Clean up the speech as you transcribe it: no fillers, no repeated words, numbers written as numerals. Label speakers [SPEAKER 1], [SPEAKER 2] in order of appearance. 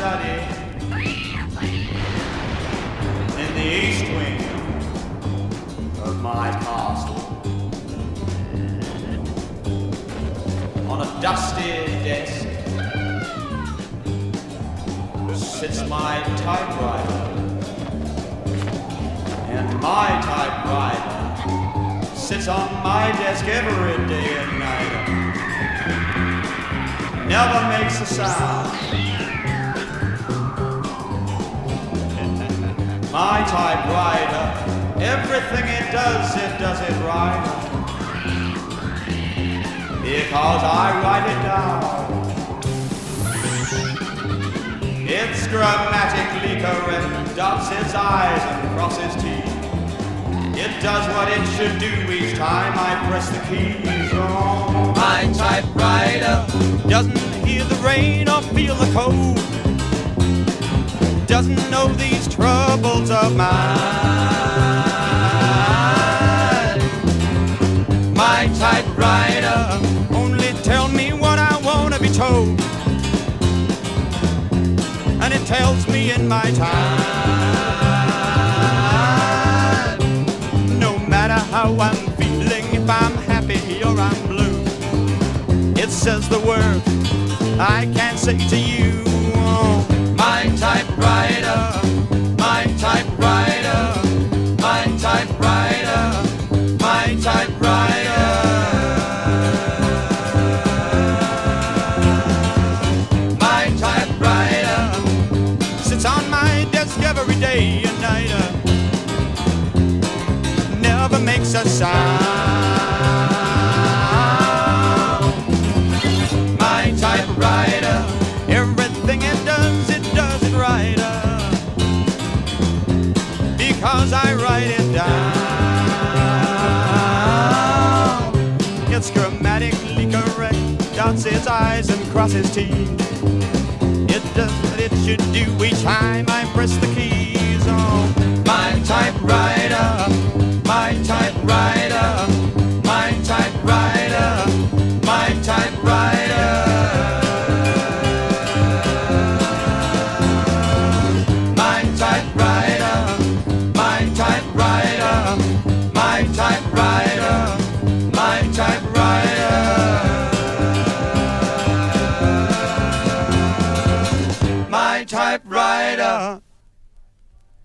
[SPEAKER 1] study in the east wing of my castle. On a dusty desk sits my typewriter, and my typewriter sits on my desk every day and night. Never makes a sound. My typewriter, everything it does it right. Because I write it down. It's grammatically correct, dots its I's and crosses T's. It does what it should do each time I press the keys. Oh, my typewriter doesn't hear the rain or feel the cold. Doesn't know these troubles of mine. My typewriter only tells me what I want to be told, and it tells me in my time. No matter how I'm feeling, if I'm happy or I'm blue, it says the words I can't say to you. Oh, my typewriter, my typewriter, my typewriter, my typewriter. My typewriter sits on my desk every day and night. Never makes a sound. My typewriter, everything it does it right. Because I write it down. It's grammatically correct, dots its I's and crosses T's. It does what it should do each time I press the keys on my typewriter, my typewriter, my typewriter, my typewriter. My typewriter, my typewriter.